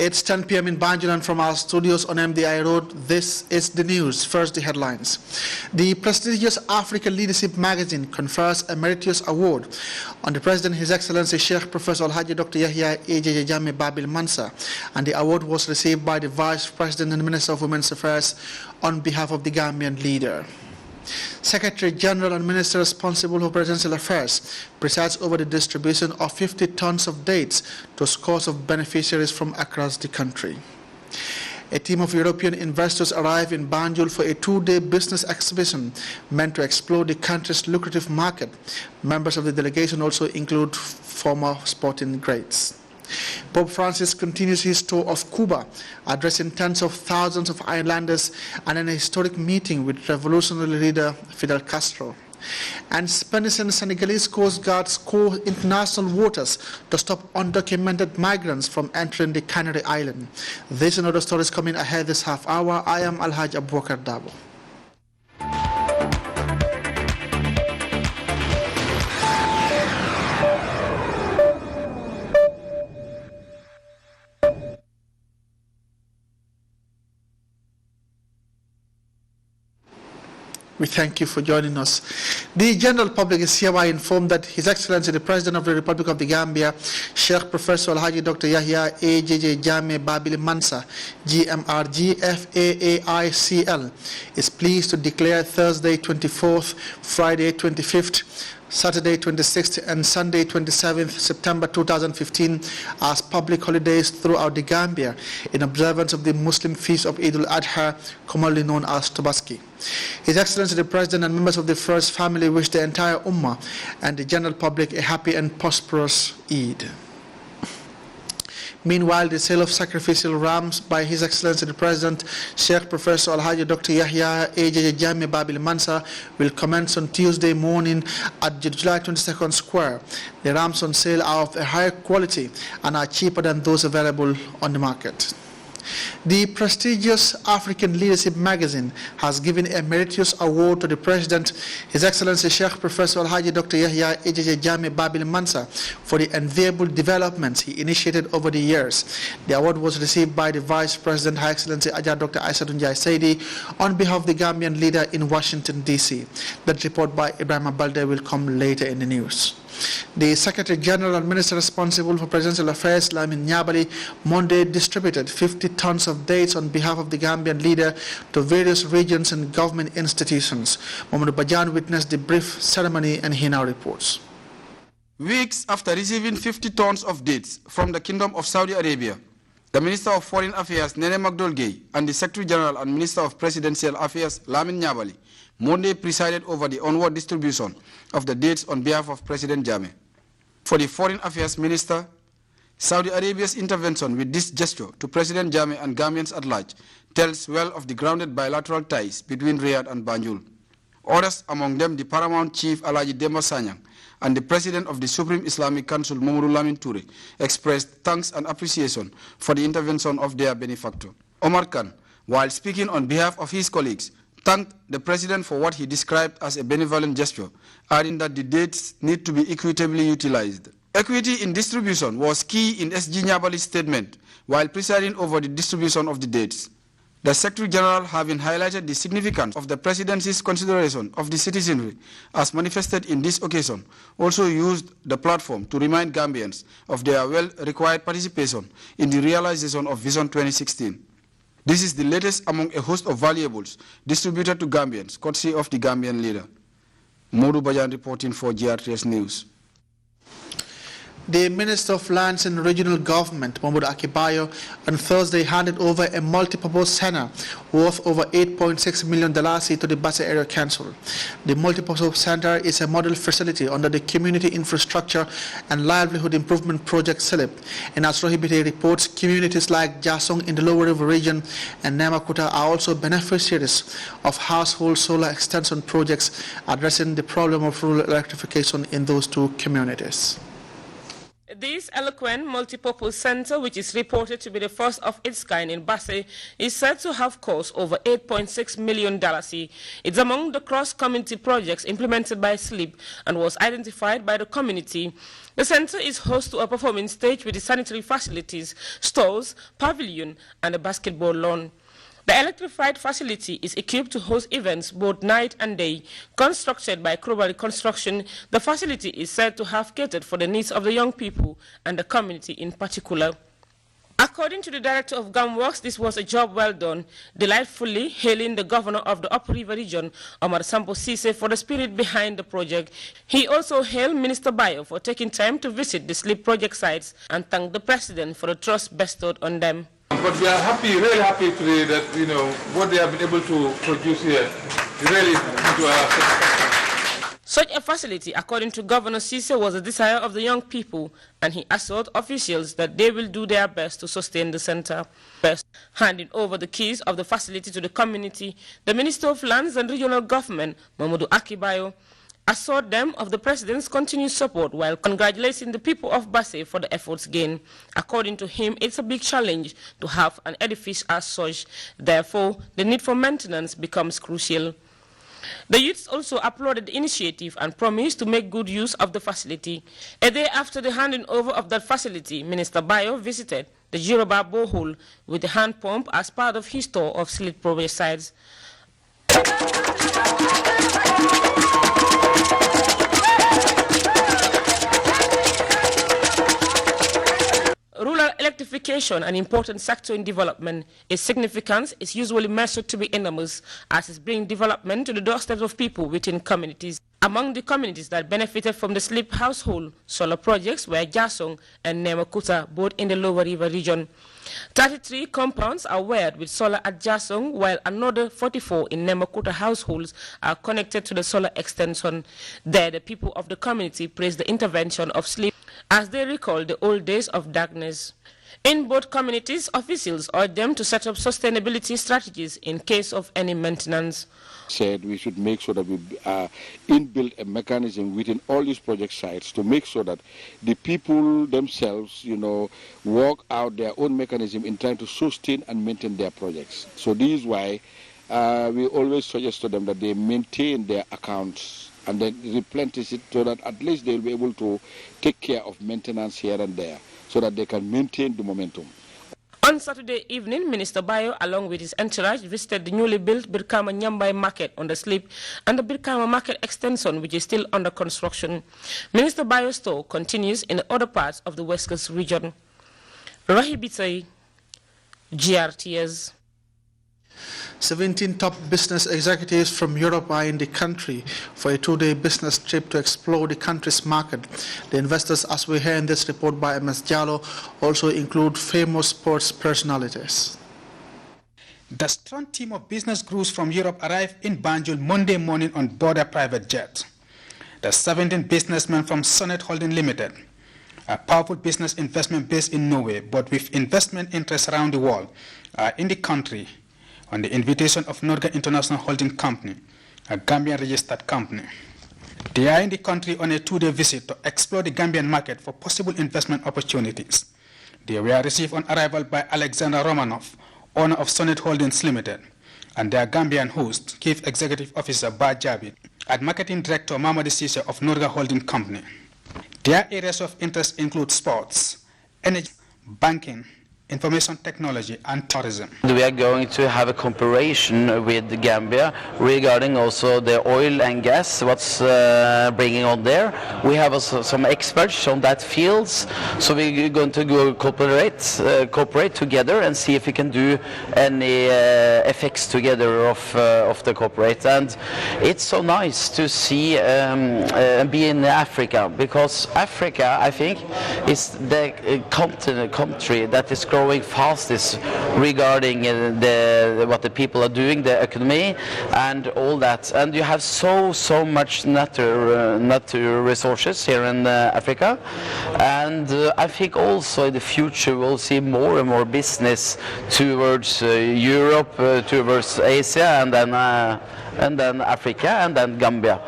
It's 10 p.m. in Banjul, and from our studios on MDI Road, this is the news. First, the headlines. The prestigious African Leadership magazine confers a meritorious award on the President, His Excellency Sheikh Professor Alhaji Dr. Yahya A.J. Jammeh Babil Mansa, and the award was received by the Vice President and Minister of Women's Affairs on behalf of the Gambian leader. Secretary General and Minister responsible for Presidential Affairs presides over the distribution of 50 tons of dates to scores of beneficiaries from across the country. A team of European investors arrived in Banjul for a two-day business exhibition meant to explore the country's lucrative market. Members of the delegation also include former sporting greats. Pope Francis continues his tour of Cuba, addressing tens of thousands of islanders and an historic meeting with revolutionary leader Fidel Castro. And Spanish and Senegalese Coast Guards score international waters to stop undocumented migrants from entering the Canary Island. This and other stories coming ahead this half hour. I am Alhaji ABUBAKAR DARBO. We thank you for joining us. The general public is hereby informed that His Excellency the President of the Republic of the Gambia, Sheikh Professor Alhaji Dr. Yahya A.J. Jammeh Babil Mansa, GMR GFAAICL, is pleased to declare Thursday 24th, Friday 25th, Saturday 26th and Sunday 27th September 2015 as public holidays throughout the Gambia in observance of the Muslim feast of Eid al-Adha, commonly known as Tobaski. His Excellency the President and members of the First Family wish the entire Ummah and the general public a happy and prosperous Eid. Meanwhile, the sale of sacrificial rams by His Excellency the President, Sheikh Professor Alhaji Dr. Yahya A.J. Jammeh Babil Mansa, will commence on Tuesday morning at the July 22nd Square. The rams on sale are of a higher quality and are cheaper than those available on the market. The prestigious African Leadership magazine has given a meritorious award to the President, His Excellency Sheikh Professor Alhaji Dr. Yahya A.J. Jammeh Babil Mansa, for the enviable developments he initiated over the years. The award was received by the Vice President, High Excellency Ajah Dr. Aissatou Njie Saidi, on behalf of the Gambian leader in Washington, D.C. That report by Ibrahim Balde will come later in the news. The Secretary General and Minister responsible for Presidential Affairs, Lamin Nyabali, Monday distributed 50 tons of dates on behalf of the Gambian leader to various regions and government institutions. Mohamed Bajan witnessed the brief ceremony and he now reports. Weeks after receiving 50 tons of dates from the Kingdom of Saudi Arabia, the Minister of Foreign Affairs, Nene Magdolgei, and the Secretary General and Minister of Presidential Affairs, Lamin Nyabali, Monday presided over the onward distribution of the dates on behalf of President Jammeh. For the Foreign Affairs Minister, Saudi Arabia's intervention with this gesture to President Jammeh and Gambians at large tells well of the grounded bilateral ties between Riyadh and Banjul. Others, among them the Paramount Chief Alhaji Demba Sanyang and the President of the Supreme Islamic Council, Mamadou Lamin Touré, expressed thanks and appreciation for the intervention of their benefactor. Omar Khan, while speaking on behalf of his colleagues, thanked the President for what he described as a benevolent gesture, adding that the dates need to be equitably utilized. Equity in distribution was key in SG Nyabali's statement while presiding over the distribution of the dates. The Secretary General, having highlighted the significance of the Presidency's consideration of the citizenry as manifested in this occasion, also used the platform to remind Gambians of their well-required participation in the realization of Vision 2016. This is the latest among a host of valuables distributed to Gambians, courtesy of the Gambian leader. Modu Bajan reporting for GRTS News. The Minister of Lands and Regional Government, Mahmoud Akibayo, on Thursday handed over a multipurpose center worth over $8.6 million to the Basse Area Council. The multipurpose center is a model facility under the Community Infrastructure and Livelihood Improvement Project (CILIP). And as Rohibite reports, communities like Jasong in the Lower River region and Namakuta are also beneficiaries of household solar extension projects addressing the problem of rural electrification in those two communities. This eloquent multipurpose center, which is reported to be the first of its kind in Basse, is said to have cost over $8.6 million. It's among the cross-community projects implemented by SLEEP and was identified by the community. The center is host to a performing stage with the sanitary facilities, stores, pavilion, and a basketball lawn. The electrified facility is equipped to host events both night and day. Constructed by Krobali Construction, the facility is said to have catered for the needs of the young people and the community in particular. According to the director of GAM Works, this was a job well done, delightfully hailing the governor of the Upper River region, Omar Sambo Sise, for the spirit behind the project. He also hailed Minister Bayo for taking time to visit the SLEEP project sites and thanked the president for the trust bestowed on them. But we are happy, really happy today that, what they have been able to produce here really to our. Such a facility, according to Governor Sise, was a desire of the young people, and he assured officials that they will do their best to sustain the center. First, handing over the keys of the facility to the community, the Minister of Lands and Regional Government, Mamadou Akibayo, assured them of the president's continued support while congratulating the people of Basse for the efforts gained. According to him, it's a big challenge to have an edifice as such. Therefore, the need for maintenance becomes crucial. The youths also applauded the initiative and promised to make good use of the facility. A day after the handing over of that facility, Minister Bayo visited the Jiroba borehole with a hand pump as part of his tour of SLEEP project sites. Rural electrification, an important sector in development, its significance is usually measured to be enormous, as it brings development to the doorsteps of people within communities. Among the communities that benefited from the SLEEP household solar projects were Jasong and Nemakuta, both in the Lower River region. 33 compounds are wired with solar at Jasong, while another 44 in Nemakuta households are connected to the solar extension. There, the people of the community praised the intervention of SLEEP as they recall the old days of darkness. In both communities, officials urged them to set up sustainability strategies in case of any maintenance. Said we should make sure that we inbuild a mechanism within all these project sites to make sure that the people themselves, work out their own mechanism in trying to sustain and maintain their projects. So this is why we always suggest to them that they maintain their accounts and then replenish it so that at least they'll be able to take care of maintenance here and there so that they can maintain the momentum. On Saturday evening, Minister Bayo, along with his entourage, visited the newly built Birkama Nyambai market on the SLEEP and the Birkama market extension, which is still under construction. Minister Bayo's tour continues in other parts of the West Coast region. Rahibitay, GRTS. 17 top business executives from Europe are in the country for a two-day business trip to explore the country's market. The investors, as we hear in this report by MS Jallo, also include famous sports personalities. The strong team of business groups from Europe arrived in Banjul Monday morning on board a private jet. The 17 businessmen from Sonnet Holding Limited, a powerful business investment based in Norway, but with investment interests around the world, are in the country on the invitation of Norga International Holding Company, a Gambian registered company. They are in the country on a two-day visit to explore the Gambian market for possible investment opportunities. They were received on arrival by Alexander Romanov, owner of Sonnet Holdings Limited, and their Gambian host, Chief Executive Officer Bar Jabit, and Marketing Director Mamadi Sise of Norga Holding Company. Their areas of interest include sports, energy, banking, information technology and tourism. We are going to have a cooperation with Gambia regarding also the oil and gas, what's bringing on there. We have also some experts on that fields, so we're going to go cooperate together and see if we can do any effects together of the cooperate. And it's so nice to see be in Africa, because Africa, I think, is the country that is growing fastest regarding what the people are doing, the economy and all that. And you have so much natural resources here in Africa, and I think also in the future we'll see more and more business towards Europe, towards Asia, and then Africa, and then Gambia.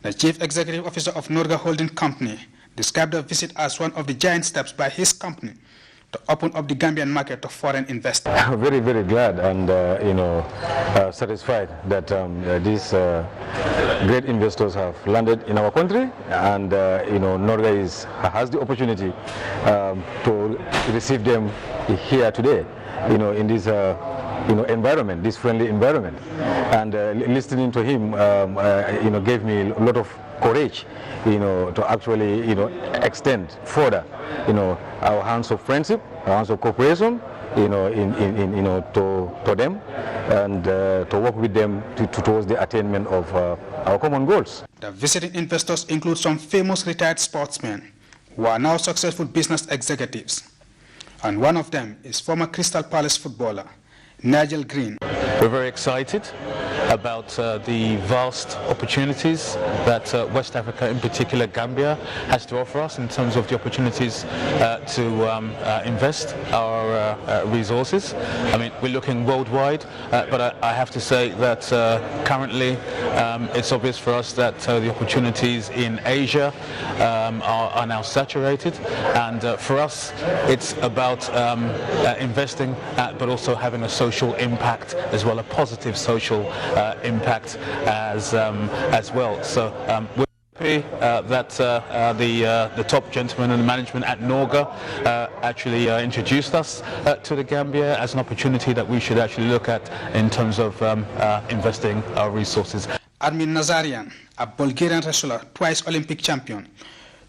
The Chief Executive Officer of Norga Holding Company, described the visit as one of the giant steps by his company to open up the Gambian market to foreign investors. I'm very, very glad and satisfied that these great investors have landed in our country, and Norway has the opportunity to receive them here today, in this environment, this friendly environment. And listening to him, gave me a lot of courage, to actually, extend further, our hands of friendship, our hands of cooperation, to them, and to work with them towards the attainment of our common goals. The visiting investors include some famous retired sportsmen who are now successful business executives. And one of them is former Crystal Palace footballer, Nigel Green. We're very excited about the vast opportunities that West Africa, in particular Gambia, has to offer us in terms of the opportunities to invest our resources. I mean, we're looking worldwide, but I have to say that currently it's obvious for us that the opportunities in Asia are now saturated, and for us it's about investing, but also having a social impact as well, a positive social impact as well. So we're happy that the top gentleman and the management at Norga actually introduced us to the Gambia as an opportunity that we should actually look at in terms of investing our resources. Armin Nazarian, a Bulgarian wrestler, twice Olympic champion,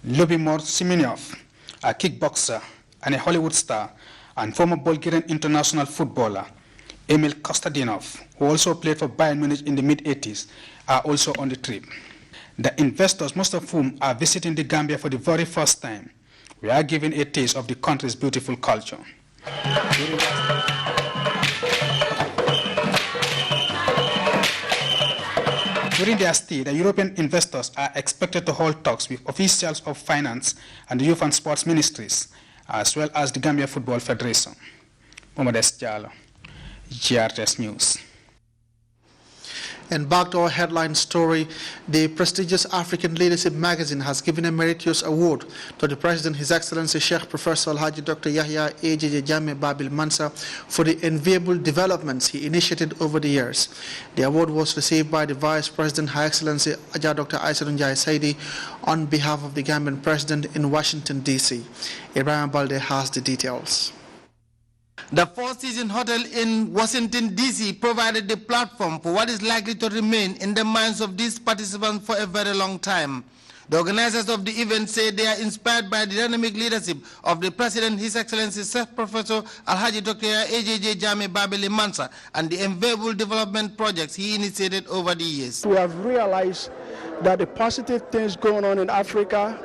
Lyubimir Simeonov, a kickboxer and a Hollywood star, and former Bulgarian international footballer, Emil Kostadinov, who also played for Bayern Munich in the mid-80s, are also on the trip. The investors, most of whom are visiting the Gambia for the very first time, we are given a taste of the country's beautiful culture. During their stay, the European investors are expected to hold talks with officials of finance and the youth and sports ministries, as well as the Gambia Football Federation. Mohamed Jalo, GRTS News. And back to our headline story, the prestigious African Leadership magazine has given a meritorious award to the President, His Excellency Sheikh Professor Alhaji Dr. Yahya AJJ Jammeh Babil Mansa for the enviable developments he initiated over the years. The award was received by the Vice President, Her Excellency Ajah Dr. Aissatou Njie Saidi, on behalf of the Gambian President in Washington, D.C. Ibrahim Balde has the details. The four-season hotel in Washington, D.C. provided the platform for what is likely to remain in the minds of these participants for a very long time. The organizers of the event say they are inspired by the dynamic leadership of the President, His Excellency Sheikh Professor Alhaji Dr. AJJ Jammeh Babil Mansa, and the enviable development projects he initiated over the years. We have realized that the positive things going on in Africa,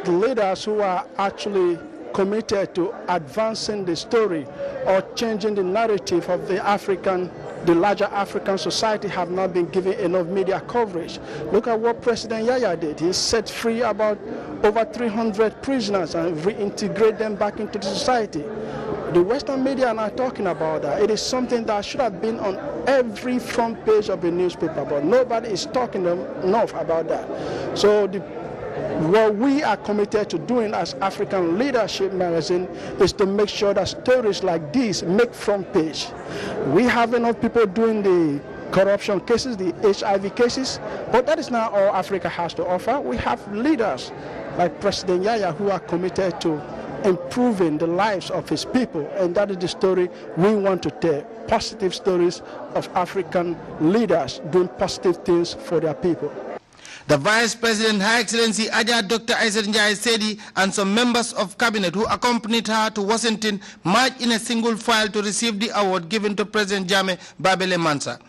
the leaders who are actually committed to advancing the story or changing the narrative of the larger African society have not been given enough media coverage. Look at what President Yahya did. He set free about over 300 prisoners and reintegrate them back into the society. The Western media are not talking about that. It is something that should have been on every front page of the newspaper, but nobody is talking enough about that. So what we are committed to doing as African Leadership magazine is to make sure that stories like these make front page. We have enough people doing the corruption cases, the HIV cases, but that is not all Africa has to offer. We have leaders like President Yahya who are committed to improving the lives of his people, and that is the story we want to tell. Positive stories of African leaders doing positive things for their people. The Vice President, Her Excellency Ajah Dr. Aissatou Njie Saidi, and some members of cabinet who accompanied her to Washington marched in a single file to receive the award given to President Jammeh Babil Mansa.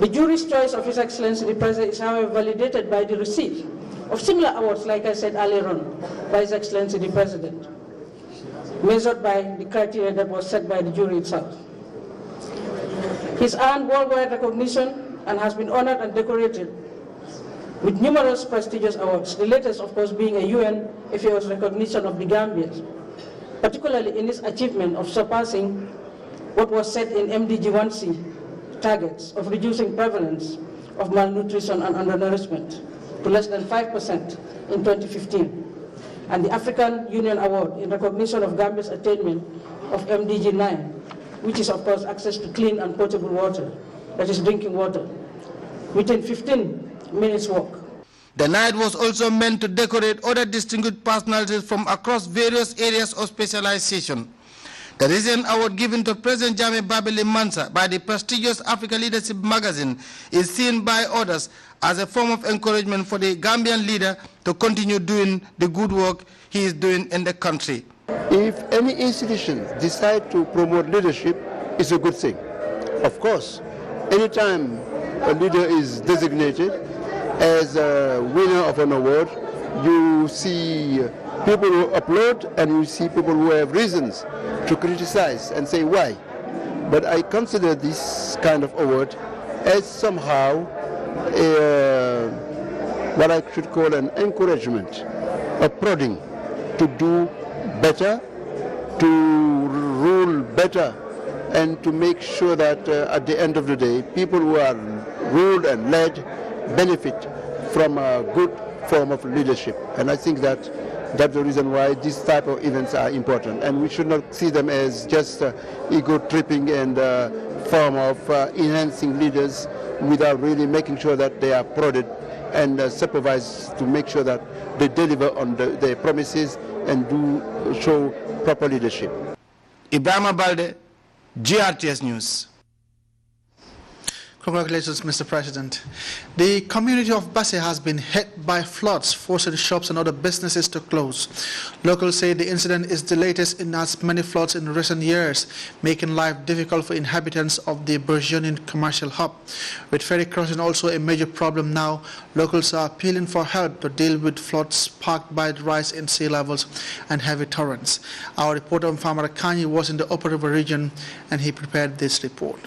The jury's choice of His Excellency the President is, however, validated by the receipt of similar awards, like I said earlier on, by His Excellency the President, measured by the criteria that was set by the jury itself. He's earned worldwide recognition and has been honored and decorated with numerous prestigious awards, the latest, of course, being a UN affairs recognition of the Gambia, particularly in its achievement of surpassing what was set in MDG 1C targets of reducing prevalence of malnutrition and undernourishment to less than 5% in 2015, and the African Union Award in recognition of Gambia's attainment of MDG 9, which is, of course, access to clean and potable water, that is drinking water, within 15 minutes walk. The night was also meant to decorate other distinguished personalities from across various areas of specialization. The recent award given to President Jammeh Babili Mansa by the prestigious Africa Leadership magazine is seen by others as a form of encouragement for the Gambian leader to continue doing the good work he is doing in the country. If any institution decide to promote leadership, it's a good thing. Of course, anytime a leader is designated as a winner of an award, you see people who applaud and you see people who have reasons to criticize and say why. But I consider this kind of award as somehow what I should call an encouragement, a prodding to do better, to rule better, and to make sure that at the end of the day, people who are ruled and led benefit from a good form of leadership. And I think that that's the reason why these type of events are important. And we should not see them as just ego-tripping and form of enhancing leaders without really making sure that they are prodded and supervised to make sure that they deliver on their promises and do show proper leadership. Ibrahima Balde, GRTS News. Congratulations, Mr. President. The community of Basse has been hit by floods, forcing shops and other businesses to close. Locals say the incident is the latest in as many floods in recent years, making life difficult for inhabitants of the burgeoning commercial hub. With ferry crossing also a major problem now, locals are appealing for help to deal with floods sparked by the rise in sea levels and heavy torrents. Our reporter Mfamara Kanyi was in the Upper River region and he prepared this report.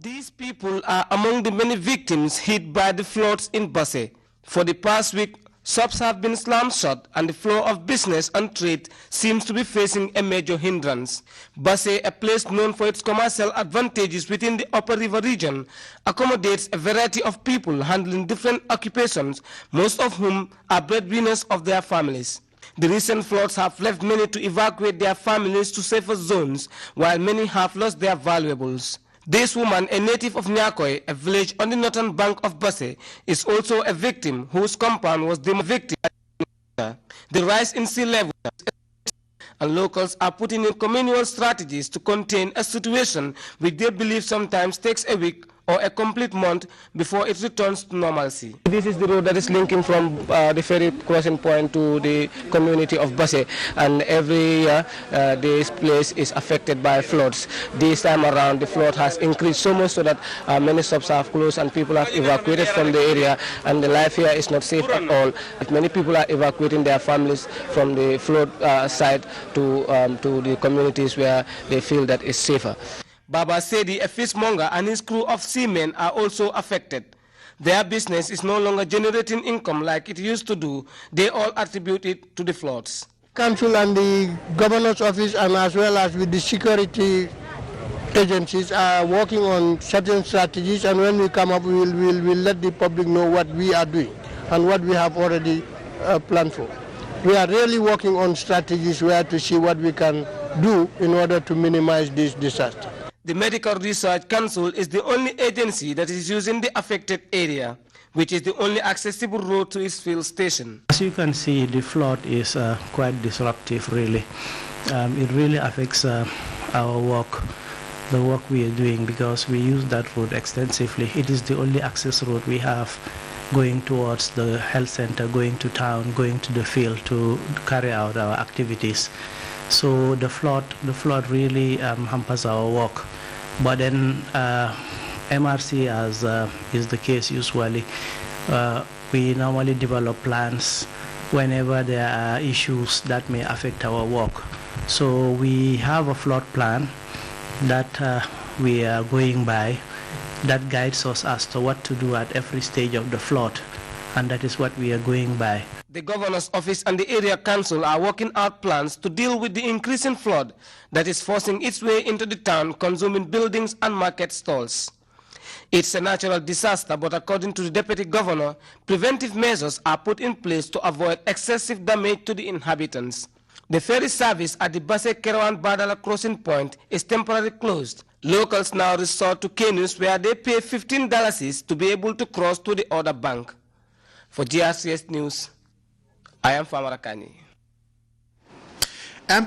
These people are among the many victims hit by the floods in Basse. For the past week, shops have been slammed shut and the flow of business and trade seems to be facing a major hindrance. Basse, a place known for its commercial advantages within the Upper River region, accommodates a variety of people handling different occupations, most of whom are breadwinners of their families. The recent floods have left many to evacuate their families to safer zones, while many have lost their valuables. This woman, a native of Nyakoi, a village on the northern bank of Basse, is also a victim whose compound was the victim. The rise in sea level and locals are putting in communal strategies to contain a situation which they believe sometimes takes a week or a complete month before it returns to normalcy. This is the road that is linking from the ferry crossing point to the community of Basse, and every year this place is affected by floods. This time around the flood has increased so much so that many shops have closed and people have evacuated from the area, and the life here is not safe at all. Many people are evacuating their families from the flood side to the communities where they feel that it's safer. Baba Sedi, a fishmonger, and his crew of seamen are also affected. Their business is no longer generating income like it used to do. They all attribute it to the floods. Council and the governor's office, and as well as with the security agencies, are working on certain strategies, and when we come up, we'll let the public know what we are doing and what we have already planned for. We are really working on strategies where to see what we can do in order to minimize this disaster. The Medical Research Council is the only agency that is using the affected area, which is the only accessible road to its field station. As you can see, the flood is quite disruptive, really. It really affects our work, the work we are doing, because we use that road extensively. It is the only access road we have going towards the health center, going to town, going to the field to carry out our activities. So the flood really hampers our work. But then MRC, as is the case usually, we normally develop plans whenever there are issues that may affect our work. So we have a flood plan that we are going by that guides us as to what to do at every stage of the flood, and that is what we are going by. The governor's office and the area council are working out plans to deal with the increasing flood that is forcing its way into the town, consuming buildings and market stalls. It's a natural disaster, but according to the Deputy Governor, preventive measures are put in place to avoid excessive damage to the inhabitants. The ferry service at the Basse-Kerouan-Badala crossing point is temporarily closed. Locals now resort to canoes where they pay $15 to be able to cross to the other bank. For GRCS News, I am Famarakani.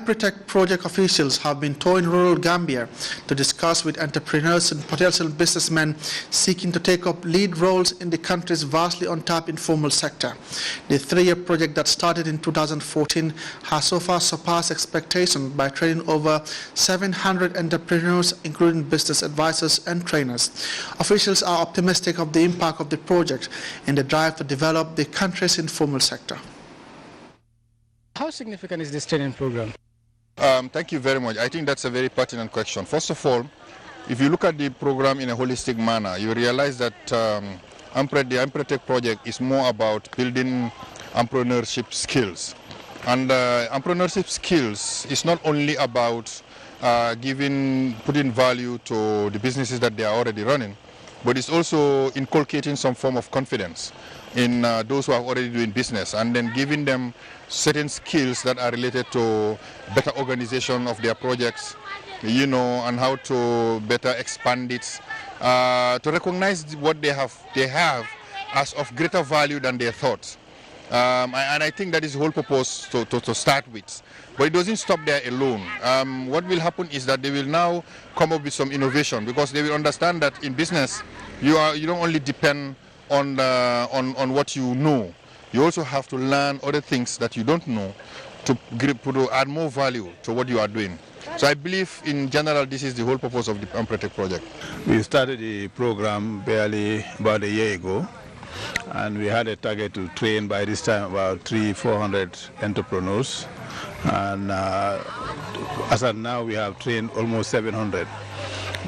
Protect project officials have been touring rural Gambia to discuss with entrepreneurs and potential businessmen seeking to take up lead roles in the country's vastly untapped informal sector. The three-year project that started in 2014 has so far surpassed expectations by training over 700 entrepreneurs, including business advisors and trainers. Officials are optimistic of the impact of the project in the drive to develop the country's informal sector. How significant is this training program? Thank you very much. I think that's a very pertinent question. First of all, if you look at the program in a holistic manner, you realize that the Protect project is more about building entrepreneurship skills. And entrepreneurship skills is not only about putting value to the businesses that they are already running, but it's also inculcating some form of confidence in those who are already doing business, and then giving them certain skills that are related to better organization of their projects, and how to better expand it, to recognize what they have as of greater value than they thought. And I think that is the whole purpose to start with. But it doesn't stop there alone. What will happen is that they will now come up with some innovation, because they will understand that in business you don't only depend on what you know. You also have to learn other things that you don't know to add more value to what you are doing. So I believe in general this is the whole purpose of the Protect project. We started the program barely about a year ago, and we had a target to train by this time about 300-400 entrepreneurs, and as of now we have trained almost 700.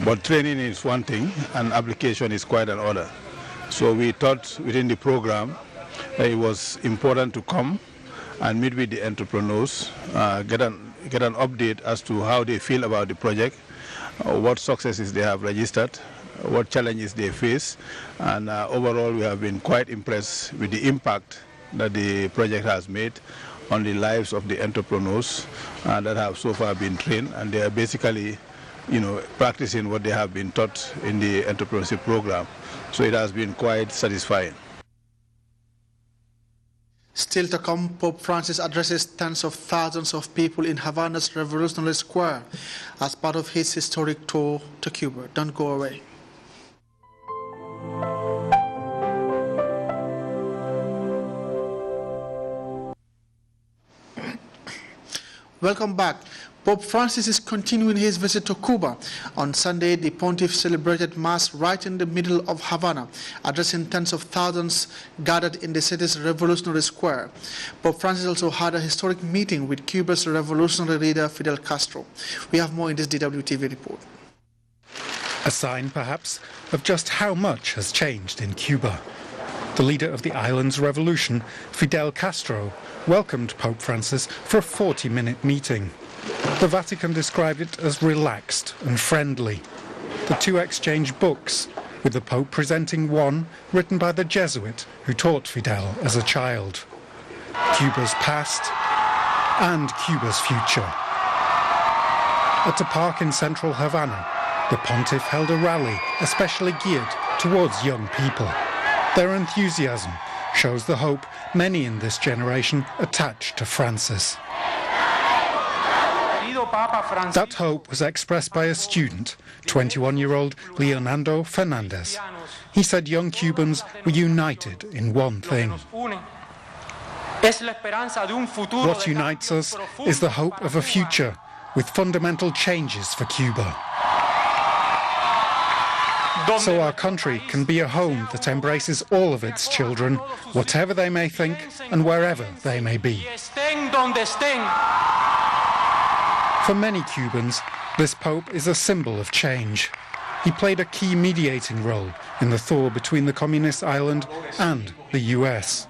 But training is one thing and application is quite another. So we thought within the program it was important to come and meet with the entrepreneurs, get an update as to how they feel about the project, what successes they have registered, what challenges they face, and overall we have been quite impressed with the impact that the project has made on the lives of the entrepreneurs that have so far been trained, and they are basically practicing what they have been taught in the entrepreneurship program. So it has been quite satisfying. Still to come, Pope Francis addresses tens of thousands of people in Havana's Revolutionary Square as part of his historic tour to Cuba. Don't go away. Welcome back. Pope Francis is continuing his visit to Cuba. On Sunday, the pontiff celebrated Mass right in the middle of Havana, addressing tens of thousands gathered in the city's Revolutionary Square. Pope Francis also had a historic meeting with Cuba's revolutionary leader Fidel Castro. We have more in this DWTV report. A sign, perhaps, of just how much has changed in Cuba. The leader of the island's revolution, Fidel Castro, welcomed Pope Francis for a 40-minute meeting. The Vatican described it as relaxed and friendly. The two exchanged books, with the Pope presenting one written by the Jesuit who taught Fidel as a child. Cuba's past and Cuba's future. At a park in central Havana, the pontiff held a rally especially geared towards young people. Their enthusiasm shows the hope many in this generation attach to Francis. That hope was expressed by a student, 21-year-old Leonardo Fernandez. He said young Cubans were united in one thing. What unites us is the hope of a future with fundamental changes for Cuba. So our country can be a home that embraces all of its children, whatever they may think and wherever they may be. For many Cubans, this Pope is a symbol of change. He played a key mediating role in the thaw between the communist island and the US.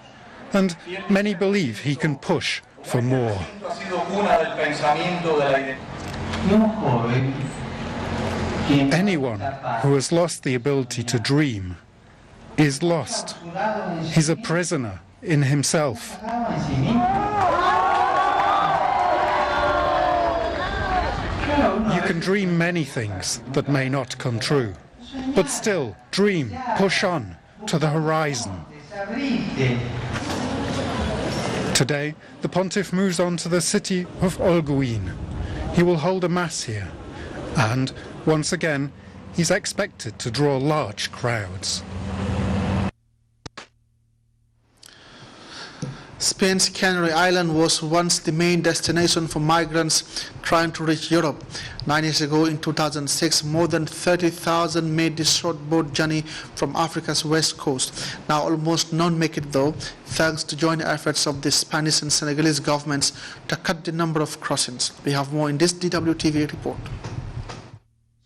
And many believe he can push for more. Anyone who has lost the ability to dream is lost. He's a prisoner in himself. You can dream many things that may not come true, but still dream, push on to the horizon. Today, the Pontiff moves on to the city of Olguin. He will hold a mass here, and once again, he's expected to draw large crowds. Spain's Canary Island was once the main destination for migrants trying to reach Europe. 9 years ago, in 2006, more than 30,000 made this short boat journey from Africa's west coast. Now almost none make it though, thanks to joint efforts of the Spanish and Senegalese governments to cut the number of crossings. We have more in this DWTV report.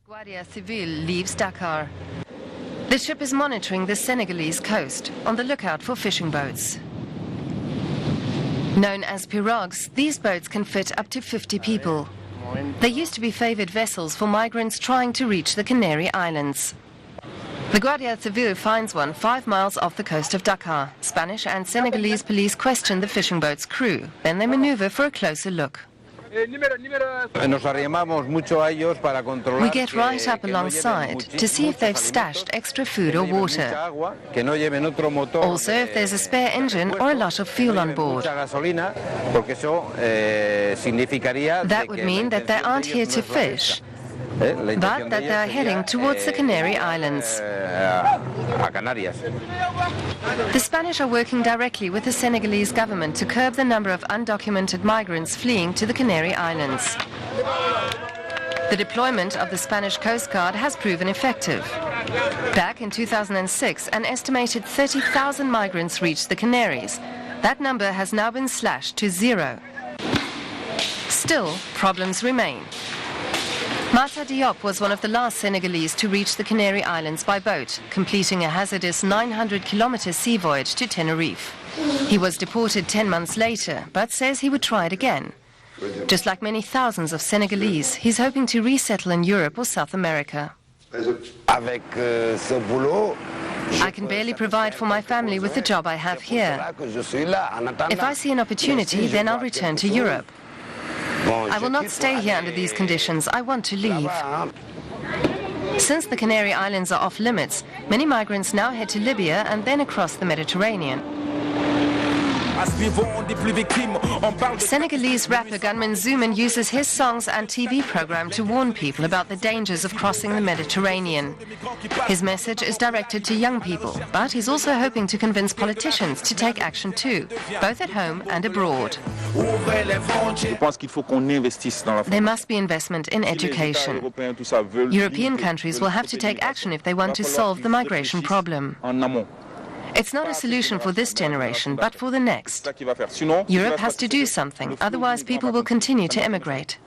Guardia Civil leaves Dakar. The ship is monitoring the Senegalese coast, on the lookout for fishing boats. Known as pirogues, these boats can fit up to 50 people. They used to be favored vessels for migrants trying to reach the Canary Islands. The Guardia Civil finds one 5 miles off the coast of Dakar. Spanish and Senegalese police question the fishing boat's crew. Then they maneuver for a closer look. We get right up alongside to see if they've stashed extra food or water. Also, if there's a spare engine or a lot of fuel on board. That would mean that they aren't here to fish, but that they are heading towards the Canary Islands. The Spanish are working directly with the Senegalese government to curb the number of undocumented migrants fleeing to the Canary Islands. The deployment of the Spanish Coast Guard has proven effective. Back in 2006, an estimated 30,000 migrants reached the Canaries. That number has now been slashed to 0. Still, problems remain. Mata Diop was one of the last Senegalese to reach the Canary Islands by boat, completing a hazardous 900-kilometer sea voyage to Tenerife. He was deported 10 months later, but says he would try it again. Just like many thousands of Senegalese, he's hoping to resettle in Europe or South America. I can barely provide for my family with the job I have here. If I see an opportunity, then I'll return to Europe. I will not stay here under these conditions. I want to leave. Since the Canary Islands are off limits, many migrants now head to Libya and then across the Mediterranean. Senegalese rapper Gunman Zouman uses his songs and TV program to warn people about the dangers of crossing the Mediterranean. His message is directed to young people, but he's also hoping to convince politicians to take action too, both at home and abroad. There must be investment in education. European countries will have to take action if they want to solve the migration problem. It's not a solution for this generation, but for the next. Europe has to do something, otherwise people will continue to emigrate.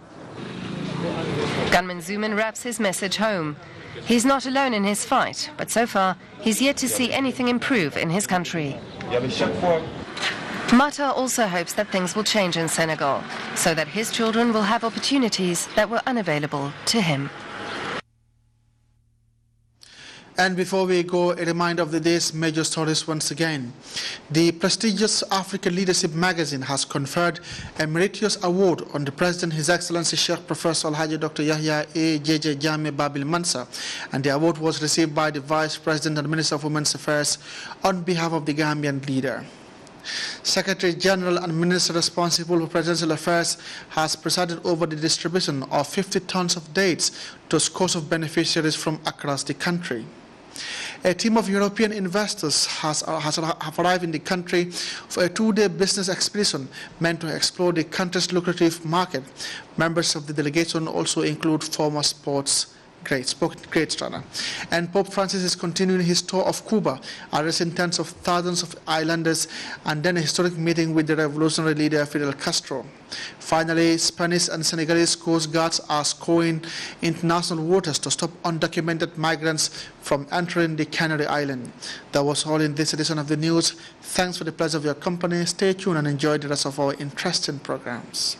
Gunman Zouman raps his message home. He's not alone in his fight, but so far he's yet to see anything improve in his country. Mata also hopes that things will change in Senegal, so that his children will have opportunities that were unavailable to him. And before we go, a reminder of the day's major stories once again. The prestigious African Leadership magazine has conferred a meritorious award on the President, His Excellency Sheikh Professor Alhaji Dr. Yahya A. J.J. Jammeh Babil Mansa, and the award was received by the Vice President and Minister of Women's Affairs on behalf of the Gambian leader. Secretary General and Minister responsible for Presidential Affairs has presided over the distribution of 50 tons of dates to scores of beneficiaries from across the country. A team of European investors have arrived in the country for a 2-day business expedition meant to explore the country's lucrative market. Members of the delegation also include former sports greats. And Pope Francis is continuing his tour of Cuba, addressing tens of thousands of islanders, and then a historic meeting with the revolutionary leader Fidel Castro. Finally, Spanish and Senegalese coast guards are scouring international waters to stop undocumented migrants from entering the Canary Island. That was all in this edition of the news. Thanks for the pleasure of your company. Stay tuned and enjoy the rest of our interesting programs.